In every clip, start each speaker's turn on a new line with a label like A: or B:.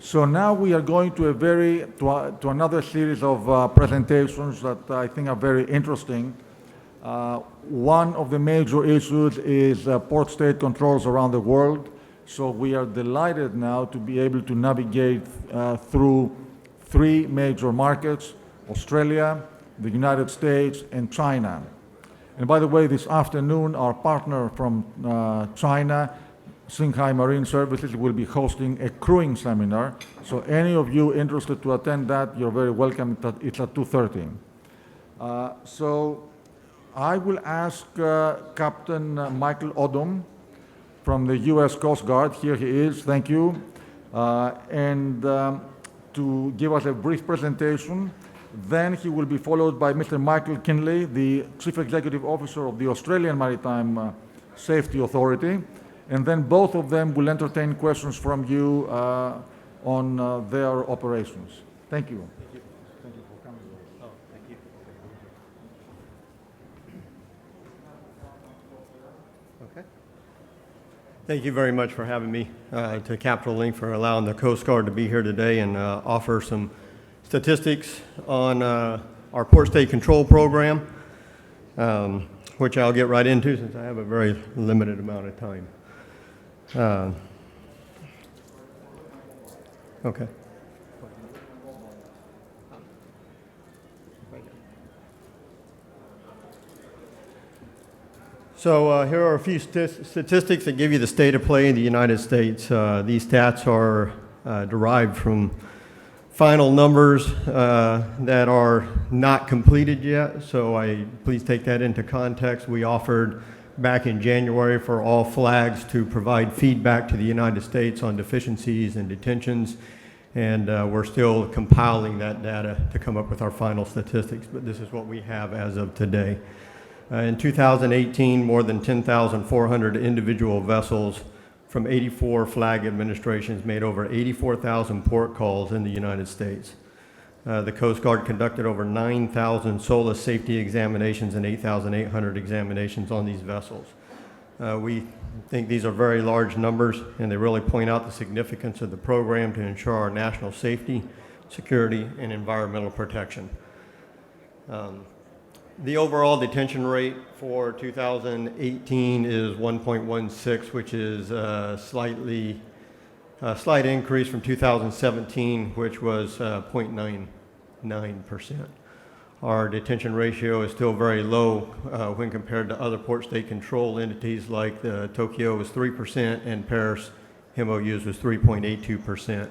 A: So now we are going to another series of presentations that I think are very interesting. One of the major issues is port state controls around the world. So we are delighted now to be able to navigate through three major markets: Australia, the United States, and China. And by the way, this afternoon, our partner from China, Shanghai Marine Services, will be hosting a crewing seminar. So any of you interested to attend that, you're very welcome. It's at 2:30. So I will ask Captain Michael Odom from the U.S. Coast Guard. Here he is. Thank you. To give us a brief presentation. Then he will be followed by Mr. Michael Kinley, the Chief Executive Officer of the Australian Maritime Safety Authority. And then both of them will entertain questions from you on their operations. Thank you.
B: Thank you. Thank you for coming. Oh, thank you. Okay. Thank you very much for having me, to Capital Link, for allowing the Coast Guard to be here today and offer some statistics on our port state control program, which I'll get right into since I have a very limited amount of time. Okay. So here are a few statistics that give you the state of play in the United States. These stats are derived from final numbers that are not completed yet, so please take that into context. We offered back in January for all flags to provide feedback to the United States on deficiencies and detentions, and we're still compiling that data to come up with our final statistics, but this is what we have as of today. In 2018, more than 10,400 individual vessels from 84 flag administrations made over 84,000 port calls in the United States. The Coast Guard conducted over 9,000 SOLAS safety examinations and 8,800 examinations on these vessels. We think these are very large numbers, and they really point out the significance of the program to ensure our national safety, security, and environmental protection. The overall detention rate for 2018 is 1.16, which is a slight increase from 2017, which was 0.99%. Our detention ratio is still very low when compared to other port state control entities like Tokyo was 3% and Paris MOUs was 3.82%,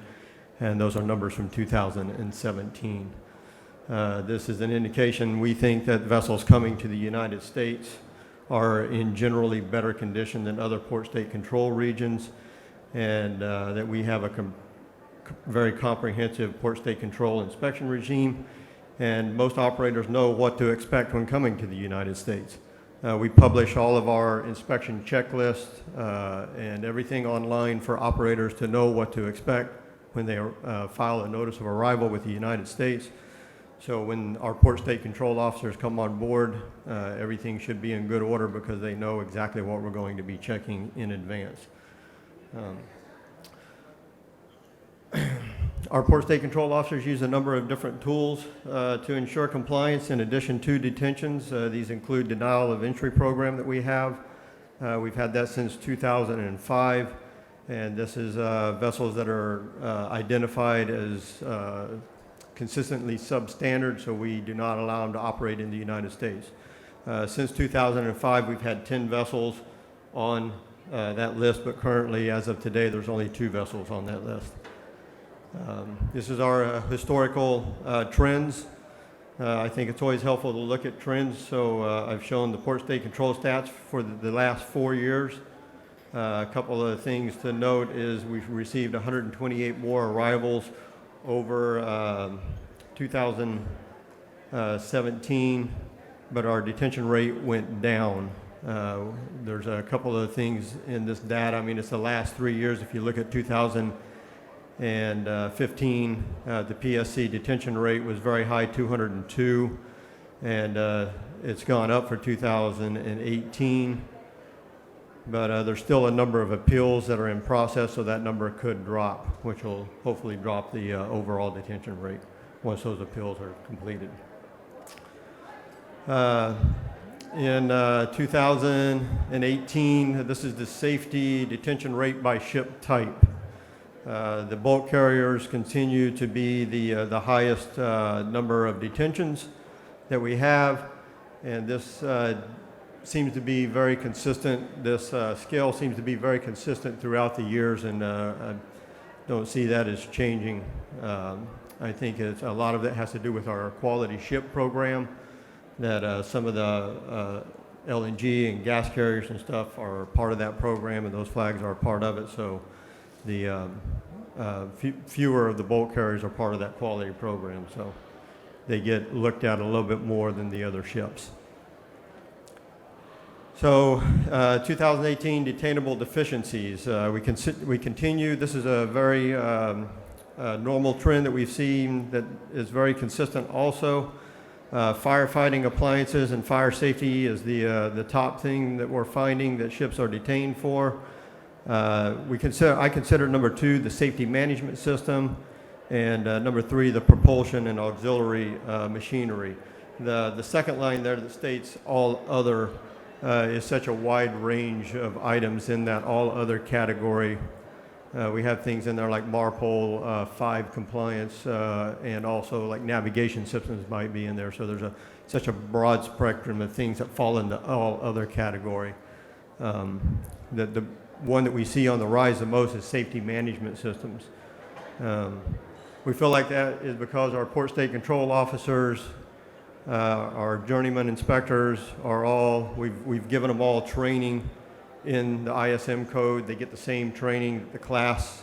B: and those are numbers from 2017. This is an indication we think that vessels coming to the United States are in generally better condition than other port state control regions, and that we have a very comprehensive port state control inspection regime, and most operators know what to expect when coming to the United States. We publish all of our inspection checklists and everything online for operators to know what to expect when they file a notice of arrival with the United States. So when our port state control officers come on board, everything should be in good order because they know exactly what we're going to be checking in advance. Our port state control officers use a number of different tools to ensure compliance in addition to detentions. These include denial of entry program that we have. We've had that since 2005, and this is vessels that are identified as consistently substandard, so we do not allow them to operate in the United States. Since 2005, we've had 10 vessels on that list, but currently, as of today, there's only 2 vessels on that list. This is our historical trends. I think it's always helpful to look at trends, so I've shown the port state control stats for the last 4 years. A couple of things to note is we've received 128 more arrivals over 2017, but our detention rate went down. There's a couple of things in this data. I mean, it's the last 3 years. If you look at 2015, the PSC detention rate was very high, 202, and it's gone up for 2018. but there's still a number of appeals that are in process, so that number could drop, which will hopefully drop the overall detention rate once those appeals are completed. In 2018, this is the safety detention rate by ship type. The bulk carriers continue to be the highest number of detentions that we have, and this seems to be very consistent. This scale seems to be very consistent throughout the years, and I don't see that as changing. I think a lot of that has to do with our quality ship program, that some of the LNG and gas carriers and stuff are part of that program, and those flags are part of it. So the fewer of the bulk carriers are part of that quality program. So they get looked at a little bit more than the other ships. So 2018 detainable deficiencies. We continue. This is a very normal trend that we've seen that is very consistent also. Firefighting appliances and fire safety is the top thing that we're finding that ships are detained for. I consider number 2 the safety management system, and number 3 the propulsion and auxiliary machinery. The second line there that states all other is such a wide range of items in that all other category. We have things in there like MARPOL 5 compliance, and also like navigation systems might be in there. So there's such a broad spectrum of things that fall into all other category. The one that we see on the rise the most is safety management systems. We feel like that is because our port state control officers, our journeyman inspectors are all, we've given them all training in the ISM code. They get the same training the class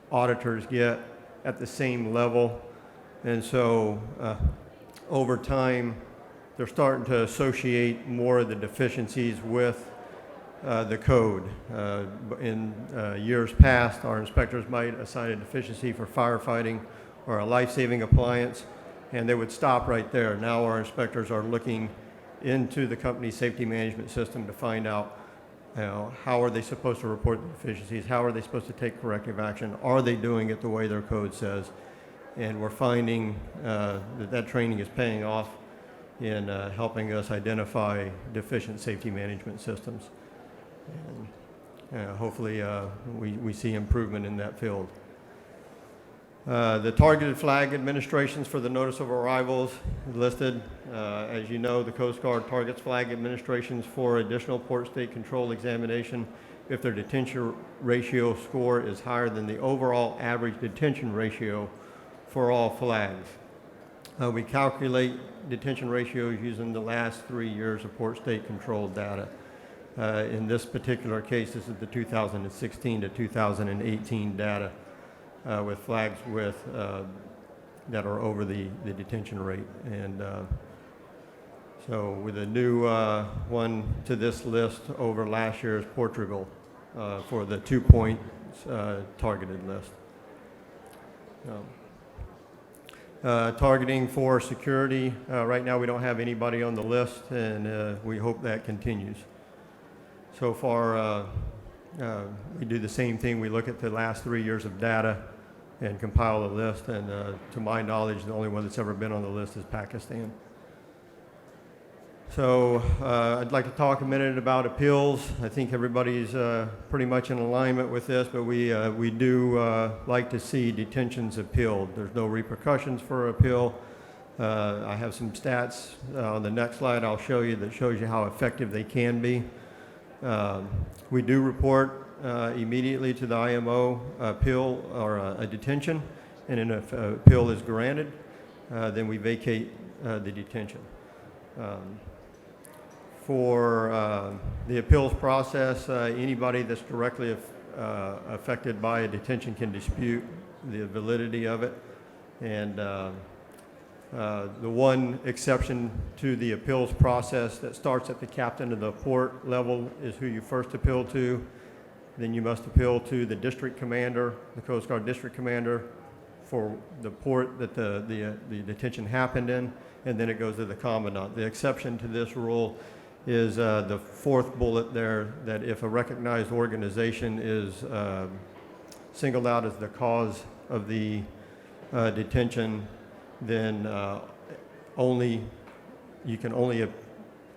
B: auditors get at the same level. And so over time, they're starting to associate more of the deficiencies with the code. In years past, our inspectors might assign a deficiency for firefighting or a life-saving appliance, and they would stop right there. Now our inspectors are looking into the company's safety management system to find out, how are they supposed to report the deficiencies? How are they supposed to take corrective action? Are they doing it the way their code says? And we're finding that training is paying off in helping us identify deficient safety management systems. And hopefully we see improvement in that field. The targeted flag administrations for the notice of arrivals listed. As you know, the Coast Guard targets flag administrations for additional port state control examination if their detention ratio score is higher than the overall average detention ratio for all flags. We calculate detention ratios using the last 3 years of port state control data. In this particular case, this is the 2016 to 2018 data. With flags that are over the detention rate. And so with a new one to this list over last year's Portugal for the 2 points targeted list. Targeting for security, right now we don't have anybody on the list, and we hope that continues. So far, we do the same thing. We look at the last 3 years of data and compile a list, and to my knowledge, the only one that's ever been on the list is Pakistan. So I'd like to talk a minute about appeals. I think everybody's pretty much in alignment with this, but we do like to see detentions appealed. There's no repercussions for appeal. I have some stats on the next slide I'll show you that shows you how effective they can be. We do report immediately to the IMO appeal or a detention, and then if an appeal is granted, then we vacate the detention. For the appeals process, anybody that's directly affected by a detention can dispute the validity of it, and the one exception to the appeals process that starts at the captain of the port level is who you first appeal to. Then you must appeal to the district commander, the Coast Guard district commander, for the port that the detention happened in, and then it goes to the commandant. The exception to this rule is the fourth bullet there, that if a recognized organization is singled out as the cause of the detention, then you can only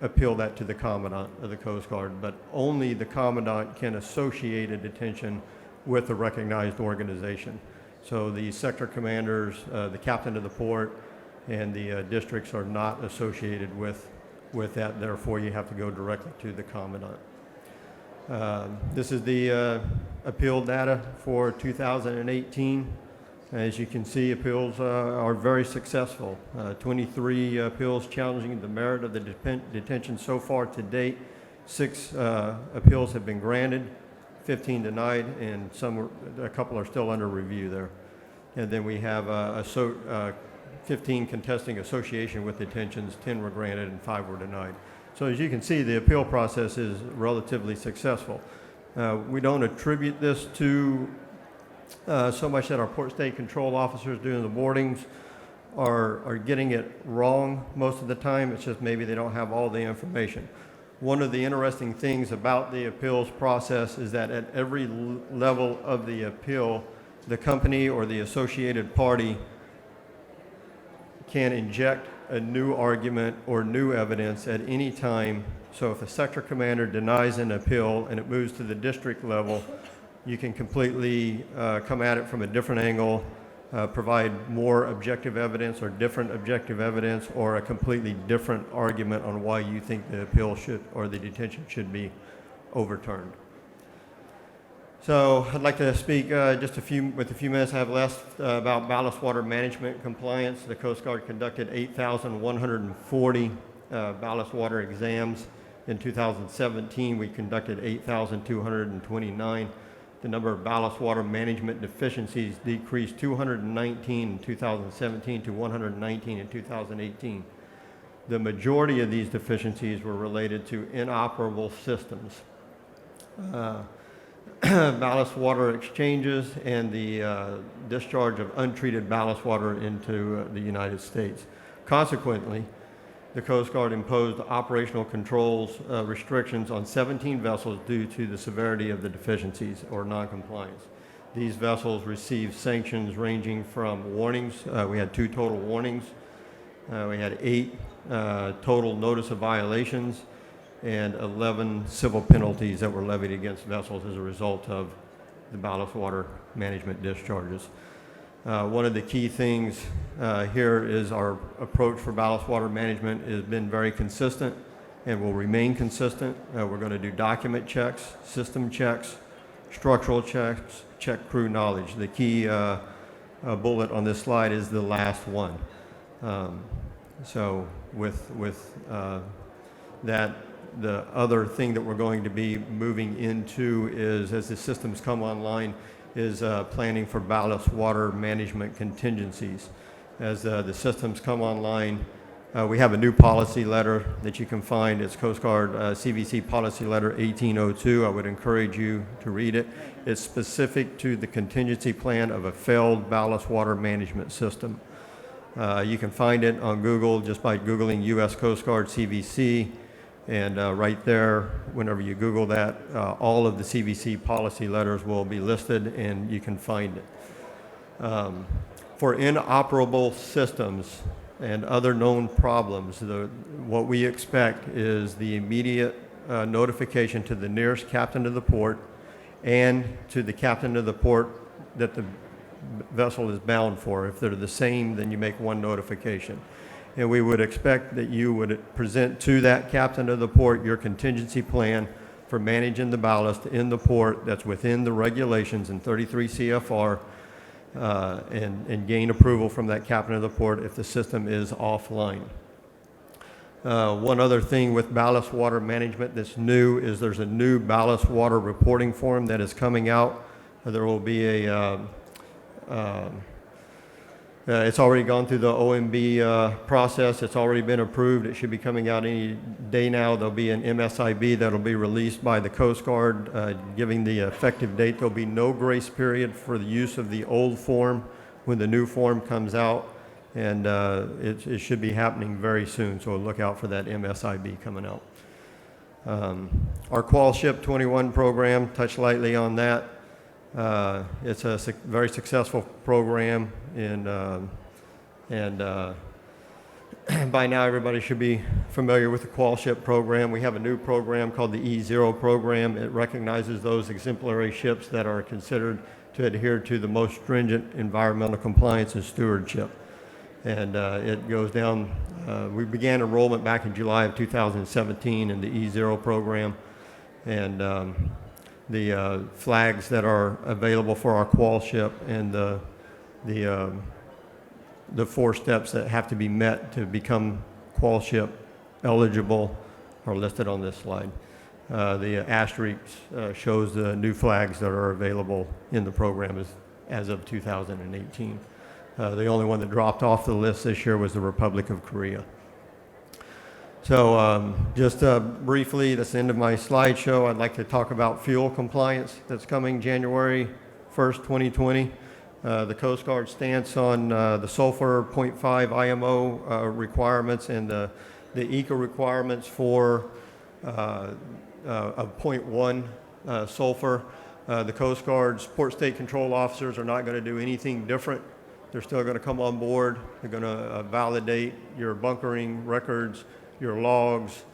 B: appeal that to the Commandant of the Coast Guard, but only the Commandant can associate a detention with a recognized organization. So the sector commanders, the captain of the port, and the districts are not associated with that. Therefore, you have to go directly to the Commandant. This is the appeal data for 2018. As you can see, appeals are very successful. 23 appeals challenging the merit of the detention so far to date. 6 appeals have been granted, 15 denied, and a couple are still under review there. And then we have 15 contesting association with detentions, 10 were granted and 5 were denied. So as you can see, the appeal process is relatively successful. We don't attribute this to so much that our port state control officers doing the boardings are getting it wrong most of the time. It's just maybe they don't have all the information. One of the interesting things about the appeals process is that at every level of the appeal, the company or the associated party can inject a new argument or new evidence at any time. So if a sector commander denies an appeal and it moves to the district level, you can completely come at it from a different angle, provide more objective evidence or different objective evidence, or a completely different argument on why you think the appeal should or the detention should be overturned. So I'd like to speak with the few minutes I have left about ballast water management compliance. The Coast Guard conducted 8,140 ballast water exams. In 2017, we conducted 8,229. The number of ballast water management deficiencies decreased 219 in 2017 to 119 in 2018. The majority of these deficiencies were related to inoperable systems. Ballast water exchanges and the discharge of untreated ballast water into the United States. Consequently, the Coast Guard imposed operational controls restrictions on 17 vessels due to the severity of the deficiencies or noncompliance. These vessels received sanctions ranging from warnings. We had 2 total warnings. We had 8 total notice of violations, and 11 civil penalties that were levied against vessels as a result of the ballast water management discharges. One of the key things here is our approach for ballast water management has been very consistent and will remain consistent. We're going to do document checks, system checks, structural checks, check crew knowledge. The key bullet on this slide is the last one. So with that, the other thing that we're going to be moving into is, as the systems come online, is planning for ballast water management contingencies. As the systems come online, we have a new policy letter that you can find. It's Coast Guard CVC Policy Letter 1802. I would encourage you to read it. It's specific to the contingency plan of a failed ballast water management system. You can find it on Google just by Googling U.S. Coast Guard CVC. And right there, whenever you Google that, all of the CVC policy letters will be listed and you can find it. For inoperable systems and other known problems, what we expect is the immediate notification to the nearest captain of the port and to the captain of the port that the vessel is bound for. If they're the same, then you make one notification. And we would expect that you would present to that captain of the port your contingency plan for managing the ballast in the port that's within the regulations in 33 CFR and gain approval from that captain of the port if the system is offline. One other thing with ballast water management that's new is there's a new ballast water reporting form that is coming out. There will be a it's already gone through the OMB process. It's already been approved. It should be coming out any day now. There'll be an MSIB that'll be released by the Coast Guard, giving the effective date. There'll be no grace period for the use of the old form when the new form comes out, and it should be happening very soon, so look out for that MSIB coming out. Our Qual Ship 21 program, touch lightly on that. It's a very successful program, and by now everybody should be familiar with the Qual Ship program. We have a new program called the E0 program. It recognizes those exemplary ships that are considered to adhere to the most stringent environmental compliance and stewardship. And it goes down, we began enrollment back in July of 2017 in the E0 program. And the flags that are available for our Qual Ship and the 4 steps that have to be met to become Qual Ship eligible are listed on this slide. The asterisk shows the new flags that are available in the program as of 2018. The only one that dropped off the list this year was the Republic of Korea. So just briefly, that's the end of my slideshow. I'd like to talk about fuel compliance that's coming January 1st, 2020. The Coast Guard stance on the sulfur 0.5 IMO requirements and the ECO requirements for of 0.1 sulfur. The Coast Guard's port state control officers are not going to do anything different. They're still going to come on board. They're going to validate your bunkering records, your logs,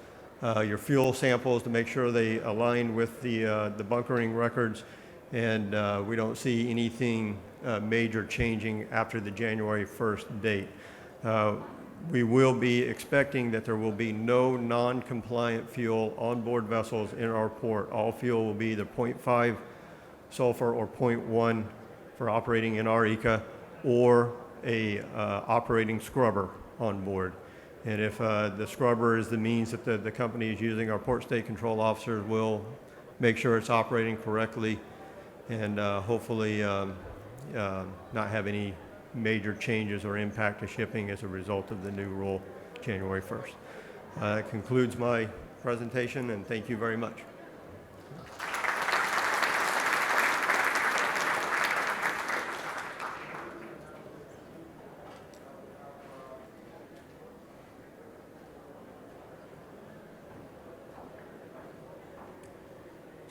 B: your fuel samples to make sure they align with the bunkering records. And we don't see anything major changing after the January 1st date. We will be expecting that there will be no non-compliant fuel on board vessels in our port. All fuel will be either 0.5 sulfur or 0.1 for operating in our ECA, or a operating scrubber on board. And if the scrubber is the means that the company is using, our port state control officers will make sure it's operating correctly and hopefully not have any major changes or impact to shipping as a result of the new rule January 1st. That concludes my presentation, and thank you very much.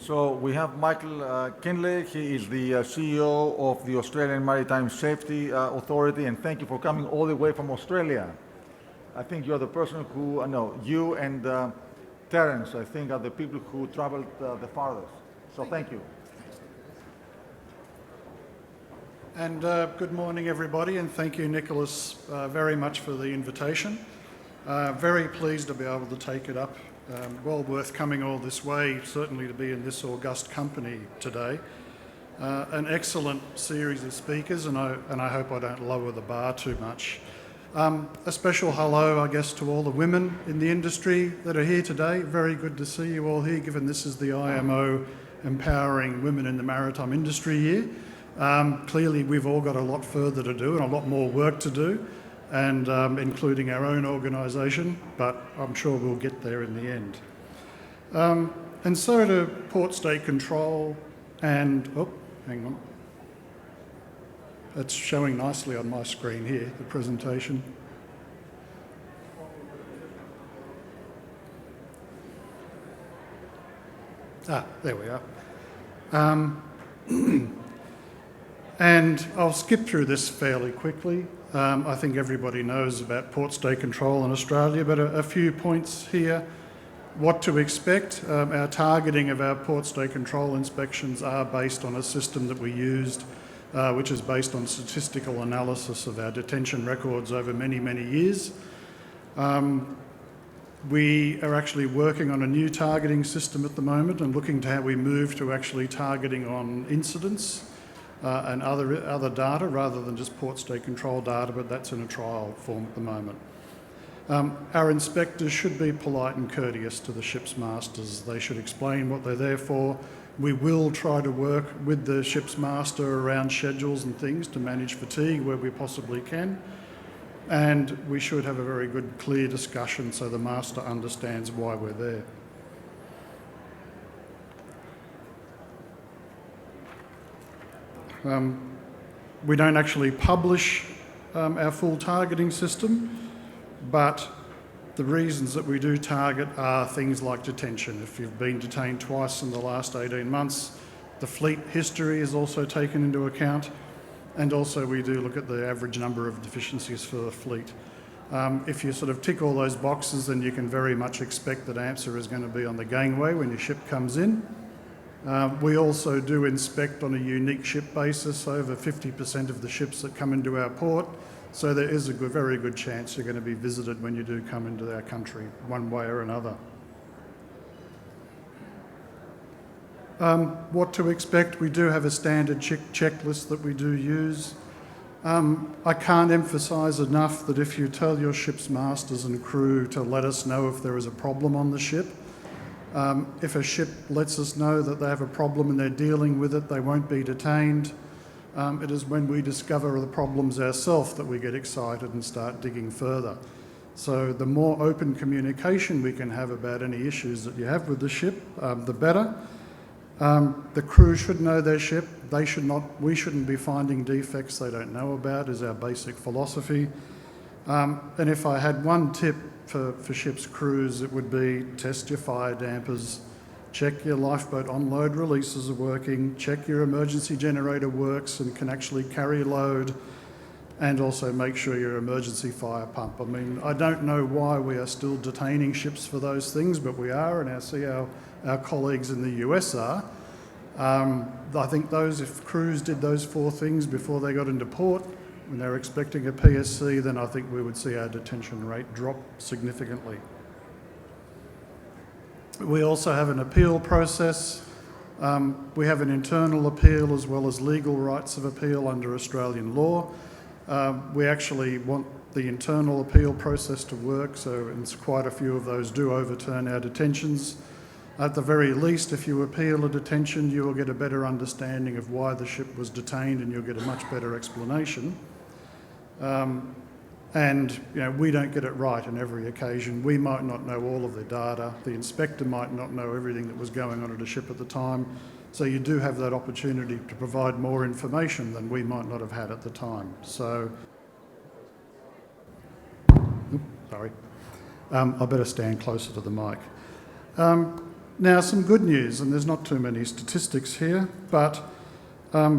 A: So we have Michael Kinley. He is the CEO of the Australian Maritime Safety Authority, and thank you for coming all the way from Australia. I think you're the person who, no, you and Terence, I think, are the people who traveled the farthest. So thank you.
C: And good morning, everybody, and thank you, Nicholas, very much for the invitation. Very pleased to be able to take it up. Well worth coming all this way, certainly to be in this august company today. An excellent series of speakers, and I hope I don't lower the bar too much. A special hello, I guess, to all the women in the industry that are here today. Very good to see you all here, given this is the IMO Empowering Women in the Maritime Industry year. Clearly, we've all got a lot further to do and a lot more work to do, and including our own organisation, but I'm sure we'll get there in the end. And so to port state control and, oh, hang on. It's showing nicely on my screen here, the presentation. There we are. And I'll skip through this fairly quickly. I think everybody knows about port state control in Australia, but a few points here. What to expect. Our targeting of our port state control inspections are based on a system that we used, which is based on statistical analysis of our detention records over many, many years. We are actually working on a new targeting system at the moment and looking to how we move to actually targeting on incidents and other data rather than just port state control data, but that's in a trial form at the moment. Our inspectors should be polite and courteous to the ship's masters. They should explain what they're there for. We will try to work with the ship's master around schedules and things to manage fatigue where we possibly can. And we should have a very good, clear discussion so the master understands why we're there. We don't actually publish our full targeting system, but The reasons that we do target are things like detention. If you've been detained twice in the last 18 months, the fleet history is also taken into account, and also we do look at the average number of deficiencies for the fleet. If you sort of tick all those boxes, then you can very much expect that AMSA is going to be on the gangway when your ship comes in. We also do inspect on a unique ship basis over 50% of the ships that come into our port, so there is a very good chance you're going to be visited when you do come into our country, one way or another. What to expect? We do have a standard checklist that we do use. I can't emphasise enough that if you tell your ship's masters and crew to let us know if there is a problem on the ship, if a ship lets us know that they have a problem and they're dealing with it, they won't be detained. It is when we discover the problems ourselves that we get excited and start digging further. So the more open communication we can have about any issues that you have with the ship, the better. The crew should know their ship. They should not. We shouldn't be finding defects they don't know about, is our basic philosophy. And if I had one tip for ship's crews, it would be test your fire dampers, check your lifeboat on-load releases are working, check your emergency generator works and can actually carry load, and also make sure your emergency fire pump. I mean, I don't know why we are still detaining ships for those things, but we are, and I see our colleagues in the US are. I think if crews did those 4 things before they got into port, when they're expecting a PSC, then I think we would see our detention rate drop significantly. We also have an appeal process. We have an internal appeal as well as legal rights of appeal under Australian law. We actually want the internal appeal process to work, so quite a few of those do overturn our detentions. At the very least, if you appeal a detention, you will get a better understanding of why the ship was detained and you'll get a much better explanation. And we don't get it right on every occasion. We might not know all of the data. The inspector might not know everything that was going on at a ship at the time. So you do have that opportunity to provide more information than we might not have had at the time. So, sorry. I better stand closer to the mic. Now, some good news, and there's not too many statistics here, but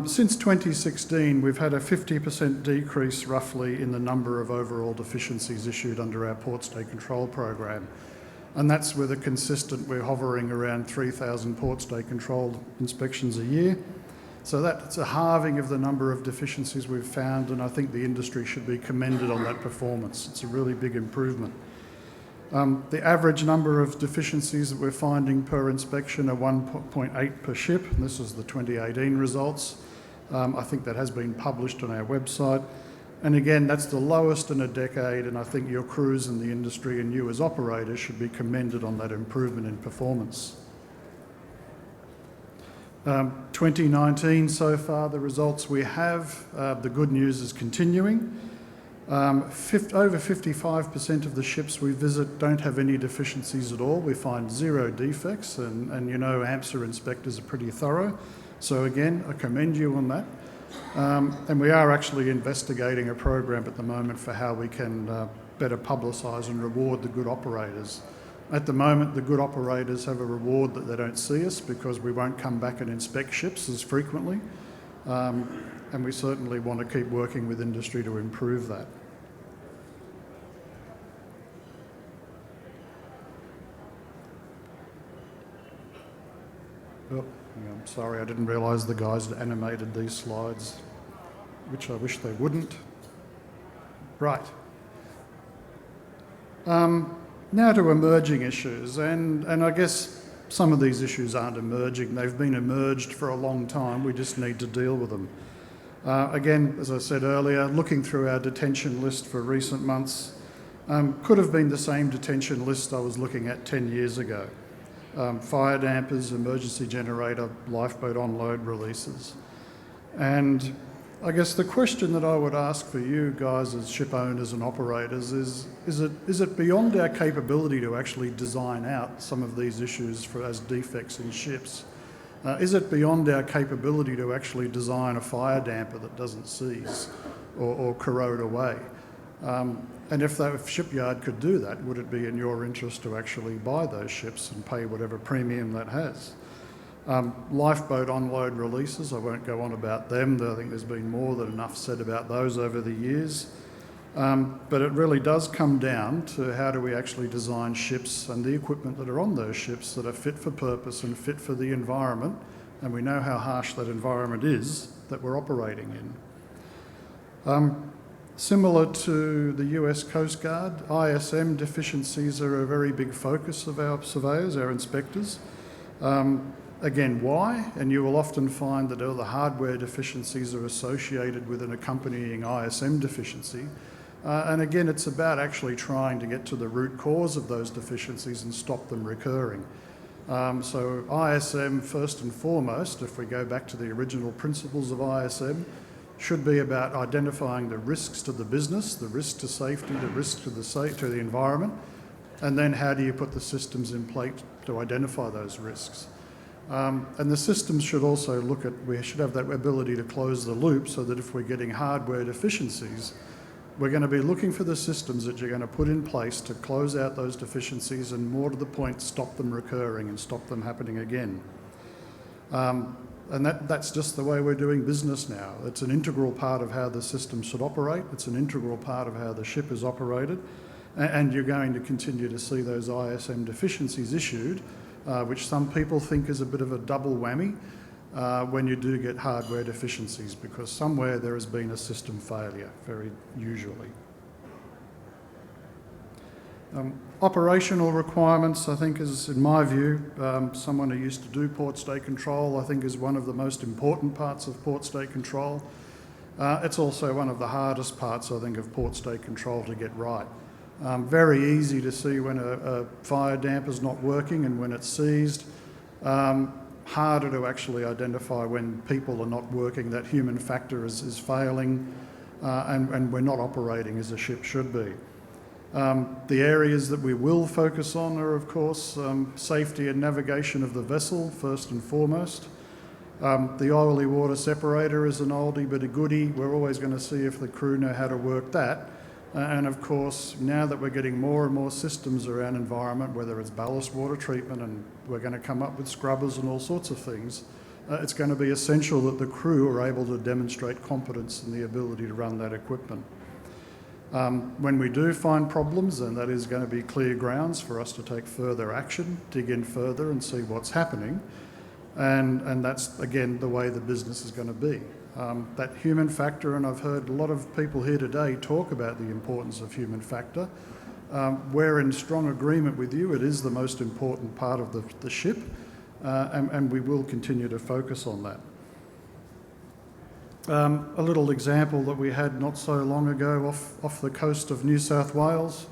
C: since 2016, we've had a 50% decrease roughly in the number of overall deficiencies issued under our port stay control program. And that's with a consistent, we're hovering around 3,000 port stay control inspections a year. So that's a halving of the number of deficiencies we've found, and I think the industry should be commended on that performance. It's a really big improvement. The average number of deficiencies that we're finding per inspection are 1.8 per ship, and this is the 2018 results. I think that has been published on our website. And again, that's the lowest in a decade, and I think your crews in the industry and you as operators should be commended on that improvement in performance. 2019 so far, the results we have, the good news is continuing. Over 55% of the ships we visit don't have any deficiencies at all. We find 0 defects, and AMSA inspectors are pretty thorough. So again, I commend you on that. And we are actually investigating a program at the moment for how we can better publicise and reward the good operators. At the moment, the good operators have a reward that they don't see us because we won't come back and inspect ships as frequently. And we certainly want to keep working with industry to improve that. Oh, I'm sorry, I didn't realise the guys had animated these slides, which I wish they wouldn't. Right. Now to emerging issues, and I guess some of these issues aren't emerging. They've been emerged for a long time. We just need to deal with them. Again, as I said earlier, looking through our detention list for recent months, could have been the same detention list I was looking at 10 years ago. Fire dampers, emergency generator, lifeboat on-load releases. And I guess the question that I would ask for you guys as ship owners and operators is it beyond our capability to actually design out some of these issues as defects in ships? Is it beyond our capability to actually design a fire damper that doesn't seize or corrode away? And if the shipyard could do that, would it be in your interest to actually buy those ships and pay whatever premium that has? Lifeboat onload releases, I won't go on about them. I think there's been more than enough said about those over the years. But it really does come down to how do we actually design ships and the equipment that are on those ships that are fit for purpose and fit for the environment, and we know how harsh that environment is that we're operating in. Similar to the US Coast Guard, ISM deficiencies are a very big focus of our surveyors, our inspectors. Again, why? And you will often find that all the hardware deficiencies are associated with an accompanying ISM deficiency. And again, it's about actually trying to get to the root cause of those deficiencies and stop them recurring. So ISM, first and foremost, if we go back to the original principles of ISM, should be about identifying the risks to the business, the risk to safety, the risk to the environment, and then how do you put the systems in place to identify those risks. And the systems should also we should have that ability to close the loop so that if we're getting hardware deficiencies, we're going to be looking for the systems that you're going to put in place to close out those deficiencies and, more to the point, stop them recurring and stop them happening again. And that's just the way we're doing business now. It's an integral part of how the system should operate. It's an integral part of how the ship is operated. And you're going to continue to see those ISM deficiencies issued, which some people think is a bit of a double whammy when you do get hardware deficiencies, because somewhere there has been a system failure, very usually. Operational requirements, I think, is, in my view, someone who used to do port stay control, I think is one of the most important parts of port stay control. It's also one of the hardest parts, I think, of port stay control to get right. Very easy to see when a fire damper's not working and when it's seized. Harder to actually identify when people are not working, that human factor is failing, and we're not operating as a ship should be. The areas that we will focus on are, of course, safety and navigation of the vessel, first and foremost. The oily water separator is an oldie but a goodie. We're always going to see if the crew know how to work that. And of course, now that we're getting more and more systems around environment, whether it's ballast water treatment, and we're going to come up with scrubbers and all sorts of things, it's going to be essential that the crew are able to demonstrate competence and the ability to run that equipment. When we do find problems, then that is going to be clear grounds for us to take further action, dig in further and see what's happening. And that's, again, the way the business is going to be. That human factor, and I've heard a lot of people here today talk about the importance of human factor. We're in strong agreement with you. It is the most important part of the ship, and we will continue to focus on that. A little example that we had not so long ago off the coast of New South Wales.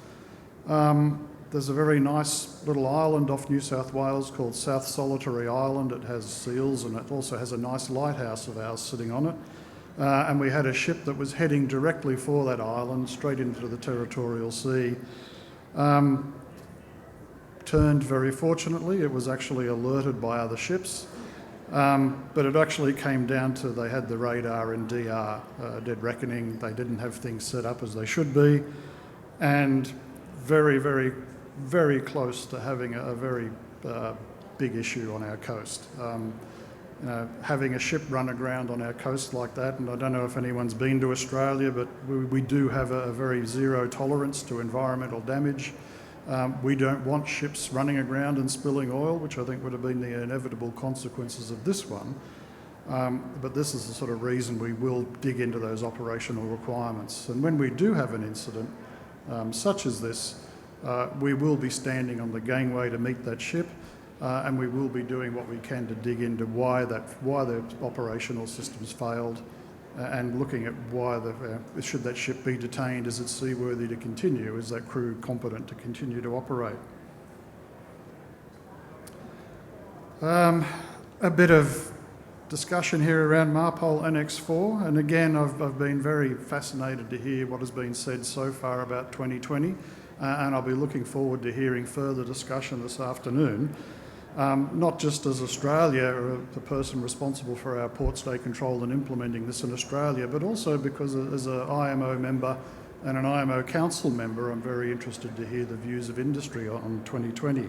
C: There's a very nice little island off New South Wales called South Solitary Island. It has seals and it also has a nice lighthouse of ours sitting on it. And we had a ship that was heading directly for that island, straight into the territorial sea. Turned very fortunately. It was actually alerted by other ships. But it actually came down to they had the radar and DR, dead reckoning. They didn't have things set up as they should be. And very, very, very close to having a very big issue on our coast. Having a ship run aground on our coast like that, and I don't know if anyone's been to Australia, but we do have a very zero tolerance to environmental damage. We don't want ships running aground and spilling oil, which I think would have been the inevitable consequences of this one. But this is the sort of reason we will dig into those operational requirements. And when we do have an incident such as this, we will be standing on the gangway to meet that ship, and we will be doing what we can to dig into why the operational systems failed, and looking at why should that ship be detained? Is it seaworthy to continue? Is that crew competent to continue to operate? A bit of discussion here around MARPOL Annex 4, and again I've been very fascinated to hear what has been said so far about 2020, and I'll be looking forward to hearing further discussion this afternoon. Not just as Australia, or the person responsible for our port stay control and implementing this in Australia, but also because as an IMO member and an IMO council member, I'm very interested to hear the views of industry on 2020.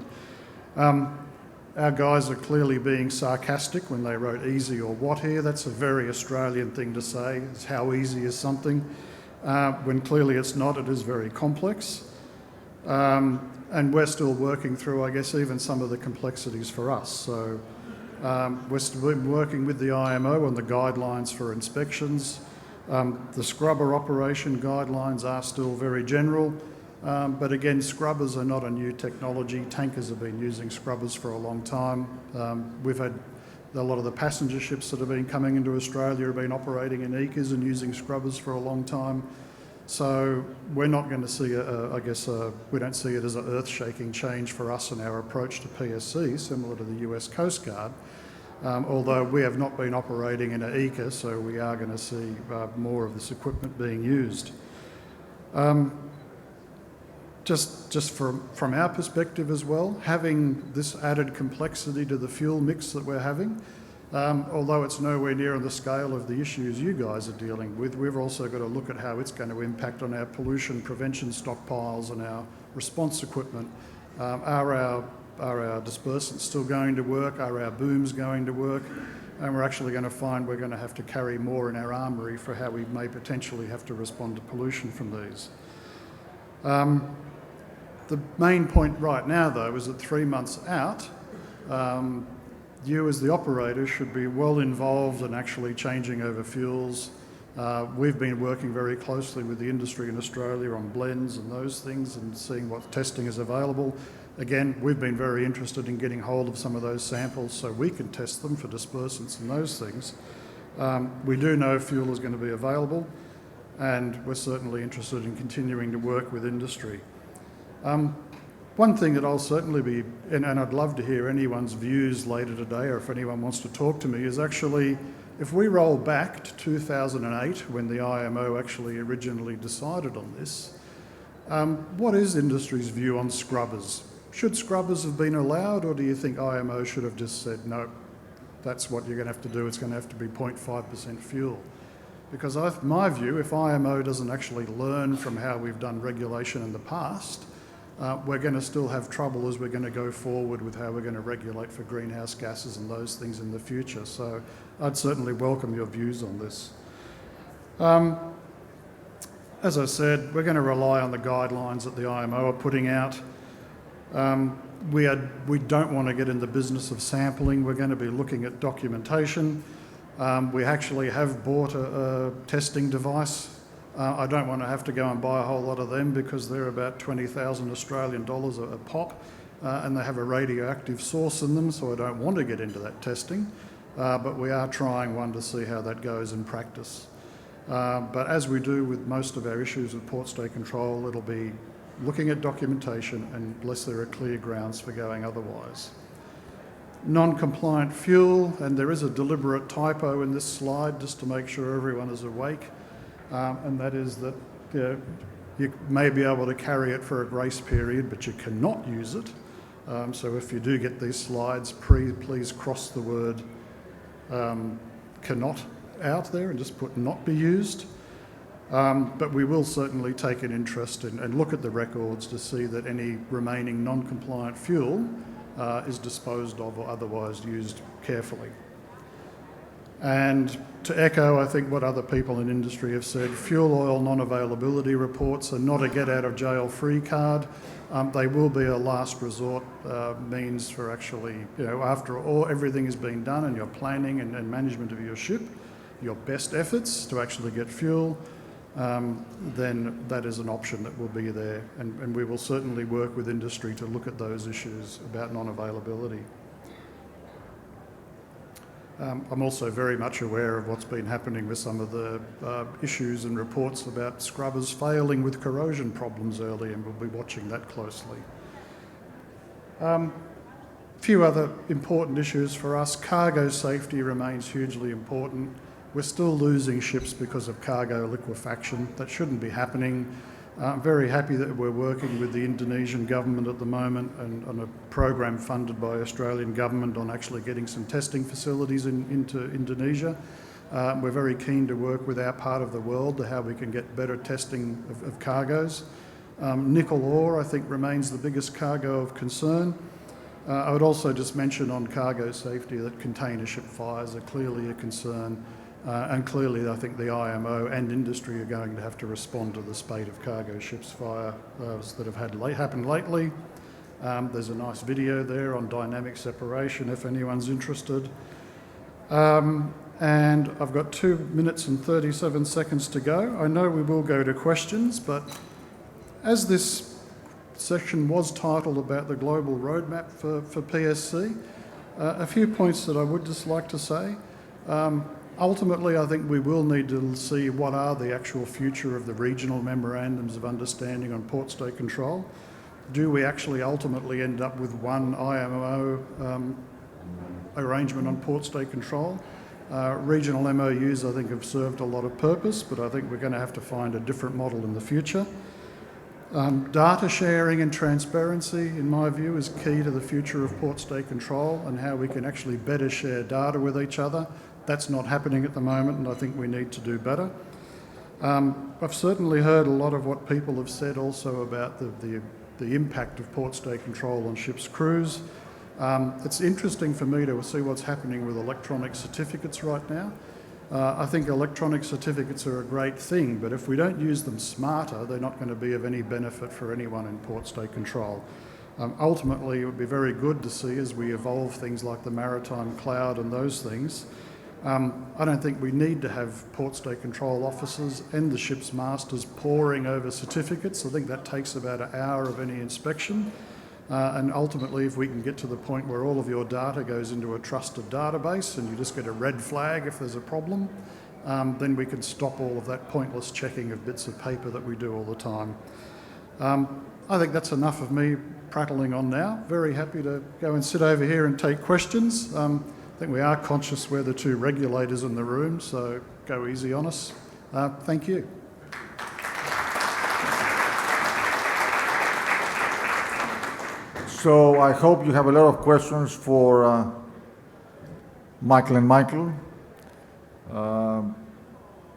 C: Our guys are clearly being sarcastic when they wrote easy or what here. That's a very Australian thing to say. It's how easy is something, when clearly it's not. It is very complex. And we're still working through, I guess, even some of the complexities for us. So we're still working with the IMO on the guidelines for inspections. The scrubber operation guidelines are still very general. But again, scrubbers are not a new technology. Tankers have been using scrubbers for a long time. We've had a lot of the passenger ships that have been coming into Australia have been operating in ECAs and using scrubbers for a long time. So we're not going to see, we don't see it as an earth-shaking change for us in our approach to PSC, similar to the US Coast Guard. Although we have not been operating in an ECA, so we are going to see more of this equipment being used. Just from our perspective as well, having this added complexity to the fuel mix that we're having, although it's nowhere near on the scale of the issues you guys are dealing with, we've also got to look at how it's going to impact on our pollution prevention stockpiles and our response equipment. Are our dispersants still going to work? Are our booms going to work? And we're actually going to find we're going to have to carry more in our armoury for how we may potentially have to respond to pollution from these. The main point right now, though, is that 3 months out, you as the operator should be well involved in actually changing over fuels. We've been working very closely with the industry in Australia on blends and those things and seeing what testing is available. Again, we've been very interested in getting hold of some of those samples so we can test them for dispersants and those things. We do know fuel is going to be available, and we're certainly interested in continuing to work with industry. One thing that I'll certainly be, and I'd love to hear anyone's views later today, or if anyone wants to talk to me, is actually if we roll back to 2008 when the IMO actually originally decided on this, what is industry's view on scrubbers? Should scrubbers have been allowed, or do you think IMO should have just said, no, that's what you're going to have to do, it's going to have to be 0.5% fuel? Because my view, if IMO doesn't actually learn from how we've done regulation in the past, we're going to still have trouble as we're going to go forward with how we're going to regulate for greenhouse gases and those things in the future. So I'd certainly welcome your views on this. As I said, we're going to rely on the guidelines that the IMO are putting out. We don't want to get in the business of sampling. We're going to be looking at documentation. We actually have bought a testing device. I don't want to have to go and buy a whole lot of them because they're about 20,000 Australian dollars a pop, and they have a radioactive source in them, so I don't want to get into that testing. But we are trying one to see how that goes in practice. But as we do with most of our issues with port state control, it'll be looking at documentation unless there are clear grounds for going otherwise. Non-compliant fuel, and there is a deliberate typo in this slide just to make sure everyone is awake. And that is that you may be able to carry it for a grace period, but you cannot use it. So if you do get these slides, please cross the word cannot out there and just put not be used. But we will certainly take an interest and look at the records to see that any remaining non-compliant fuel is disposed of or otherwise used carefully. And to echo, I think, what other people in industry have said, fuel oil non-availability reports are not a get-out-of-jail free card. They will be a last resort means for actually, after everything has been done and your planning and management of your ship, your best efforts to actually get fuel, then that is an option that will be there. And we will certainly work with industry to look at those issues about non-availability. I'm also very much aware of what's been happening with some of the issues and reports about scrubbers failing with corrosion problems early, and we'll be watching that closely. Few other important issues for us. Cargo safety remains hugely important. We're still losing ships because of cargo liquefaction. That shouldn't be happening. I'm very happy that we're working with the Indonesian government at the moment and on a program funded by Australian government on actually getting some testing facilities into Indonesia. We're very keen to work with our part of the world to how we can get better testing of cargoes. Nickel ore, I think, remains the biggest cargo of concern. I would also just mention on cargo safety that container ship fires are clearly a concern, and clearly I think the IMO and industry are going to have to respond to the spate of cargo ships fires that have happened lately. There's a nice video there on dynamic separation if anyone's interested. And I've got 2 minutes and 37 seconds to go. I know we will go to questions, but as this section was titled about the global roadmap for PSC, a few points that I would just like to say. Ultimately, I think we will need to see what are the actual future of the regional memorandums of understanding on port state control. Do we actually ultimately end up with one IMO arrangement on port state control? Regional MOUs, I think, have served a lot of purpose, but I think we're going to have to find a different model in the future. Data sharing and transparency, in my view, is key to the future of port state control and how we can actually better share data with each other. That's not happening at the moment, and I think we need to do better. I've certainly heard a lot of what people have said also about the impact of port state control on ships' crews. It's interesting for me to see what's happening with electronic certificates right now. I think electronic certificates are a great thing, but if we don't use them smarter, they're not going to be of any benefit for anyone in port state control. Ultimately, it would be very good to see as we evolve things like the Maritime cloud and those things. I don't think we need to have port state control officers and the ship's masters poring over certificates. I think that takes about an hour of any inspection. And ultimately, if we can get to the point where all of your data goes into a trusted database and you just get a red flag if there's a problem, then we can stop all of that pointless checking of bits of paper that we do all the time. I think that's enough of me prattling on now. Very happy to go and sit over here and take questions. I think we are conscious we're the two regulators in the room, so go easy on us. Thank you.
A: So I hope you have a lot of questions for Michael and Michael.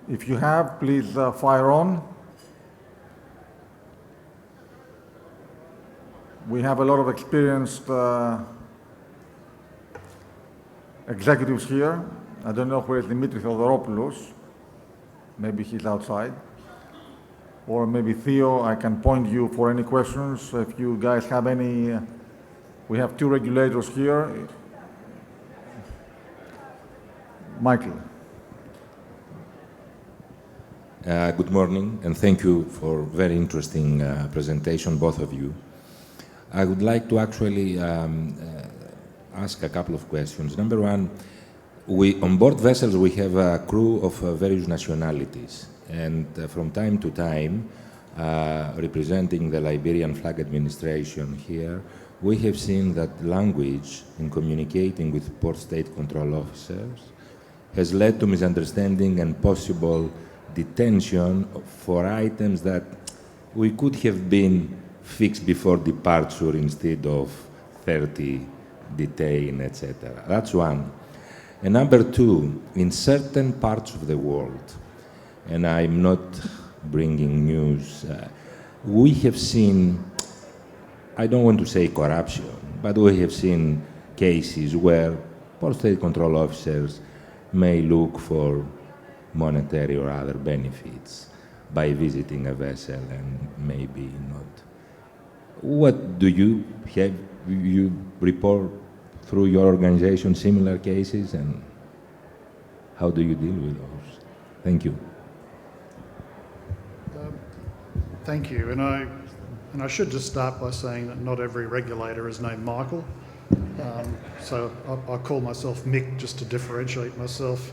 A: If you have, please fire on. We have a lot of experienced executives here. I don't know where is Dimitri Theodoropoulos. Maybe he's outside. Or maybe Theo, I can point you for any questions. If you guys have any, we have two regulators here. Michael.
D: Good morning, and thank you for very interesting presentation, both of you. I would like to actually ask a couple of questions. Number one, on board vessels, we have a crew of various nationalities. And from time to time, representing the Liberian flag administration here, we have seen that language in communicating with port state control officers has led to misunderstanding and possible detention for items that we could have been fixed before departure instead of 30 detain, etc. That's one. And number two, in certain parts of the world, and I'm not bringing news, we have seen, I don't want to say corruption, but we have seen cases where port state control officers may look for monetary or other benefits by visiting a vessel and maybe not. What do you have? You report through your organization similar cases, and how do you deal with those? Thank you.
C: Thank you, and I should just start by saying that not every regulator is named Michael, so I call myself Mick just to differentiate myself.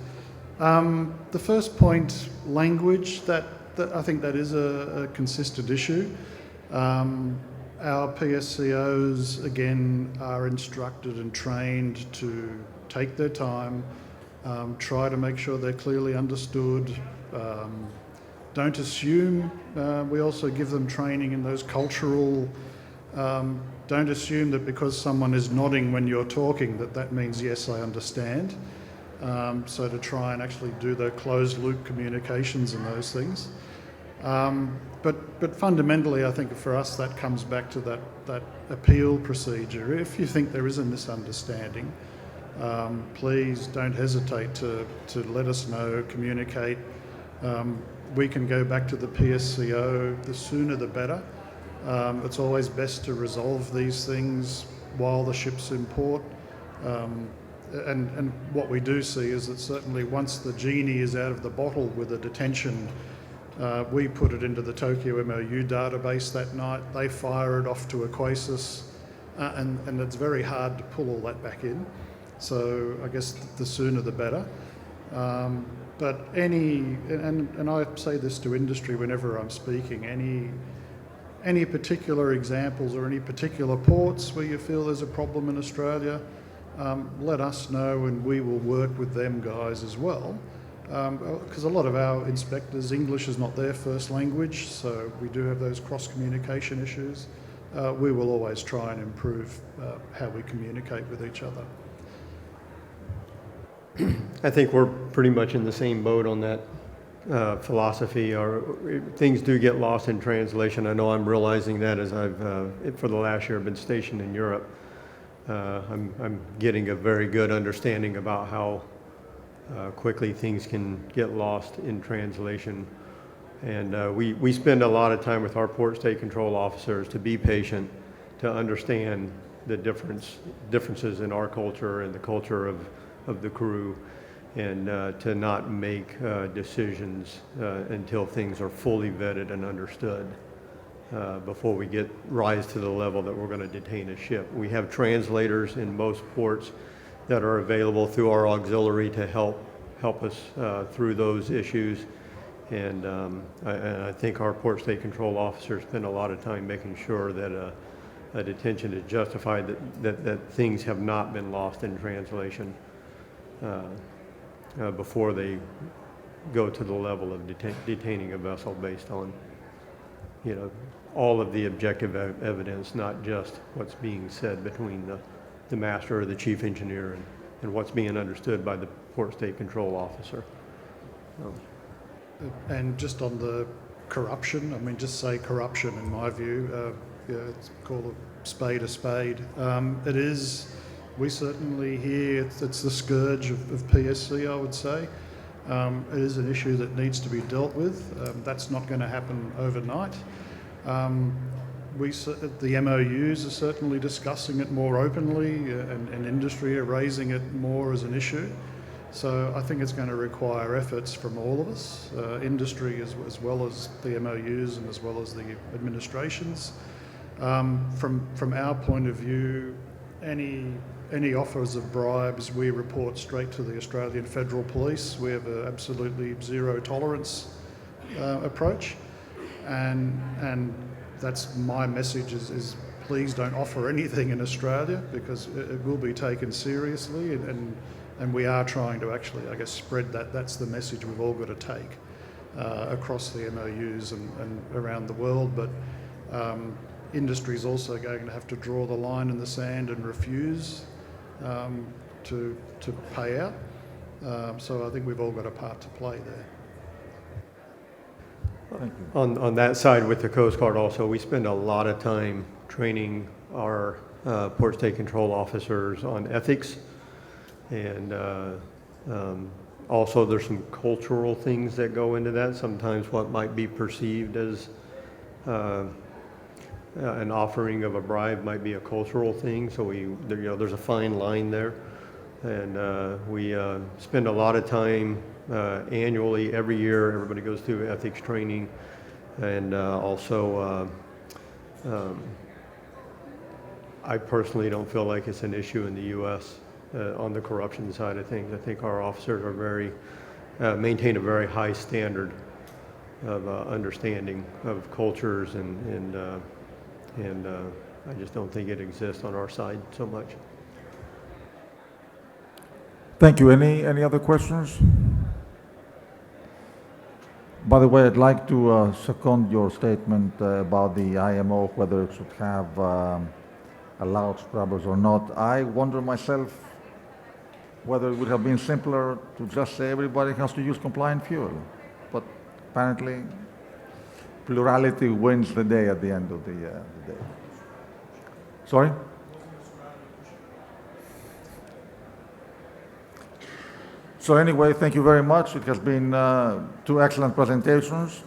C: The first point, language, that I think that is a consistent issue. Our PSCOs, again, are instructed and trained to take their time, try to make sure they're clearly understood. Don't assume. We also give them training in those cultural, don't assume that because someone is nodding when you're talking that means yes, I understand. So to try and actually do the closed loop communications and those things. But fundamentally, I think for us that comes back to that appeal procedure. If you think there is a misunderstanding, please don't hesitate to let us know, communicate. We can go back to the PSCO, the sooner the better. It's always best to resolve these things while the ship's in port. And what we do see is that certainly once the genie is out of the bottle with a detention, we put it into the Tokyo MOU database that night, they fire it off to Aquasis, and it's very hard to pull all that back in. So I guess the sooner the better. But and I say this to industry whenever I'm speaking, any particular examples or any particular ports where you feel there's a problem in Australia, let us know and we will work with them guys as well. Because a lot of our inspectors, English is not their first language, so we do have those cross-communication issues. We will always try and improve how we communicate with each other.
B: I think we're pretty much in the same boat on that philosophy. Things do get lost in translation. I know I'm realizing that as I've, for the last year, been stationed in Europe. I'm getting a very good understanding about how quickly things can get lost in translation. And we spend a lot of time with our port state control officers to be patient, to understand the differences in our culture and the culture of the crew, and to not make decisions until things are fully vetted and understood before we rise to the level that we're going to detain a ship. We have translators in most ports that are available through our auxiliary to help us through those issues. And I think our port state control officers spend a lot of time making sure that a detention is justified, that things have not been lost in translation before they go to the level of detaining a vessel based on, all of the objective evidence, not just what's being said between the master or the chief engineer and what's being understood by the port state control officer.
C: And just on the corruption, I mean, just say corruption in my view. It's called a spade. It is, we certainly hear it's the scourge of PSC, I would say. It is an issue that needs to be dealt with. That's not going to happen overnight. The MOUs are certainly discussing it more openly, and industry are raising it more as an issue. So I think it's going to require efforts from all of us, industry as well as the MOUs and as well as the administrations. From our point of view, any offers of bribes, we report straight to the Australian Federal Police. We have an absolutely zero tolerance approach, and that's my message is please don't offer anything in Australia, because it will be taken seriously, and we are trying to actually, I guess, spread that. That's the message we've all got to take across the MOUs and around the world. But industry is also going to have to draw the line in the sand and refuse to pay out. So I think we've all got a part to play there.
A: Thank you.
B: On that side with the Coast Guard also, we spend a lot of time training our port state control officers on ethics, and also there's some cultural things that go into that. Sometimes what might be perceived as an offering of a bribe might be a cultural thing, so there's a fine line there, and we spend a lot of time annually, every year. Everybody goes through ethics training, and also I personally don't feel like it's an issue in the U.S. On the corruption side of things. I think our officers are maintain a very high standard of understanding of cultures, and I just don't think it exists on our side so much.
A: Thank you. Any other questions? By the way, I'd like to second your statement about the IMO, whether it should have allowed scrubbers or not. I wonder myself whether it would have been simpler to just say everybody has to use compliant fuel. But apparently, plurality wins the day at the end of the day. Sorry? So anyway, thank you very much. It has been two excellent presentations.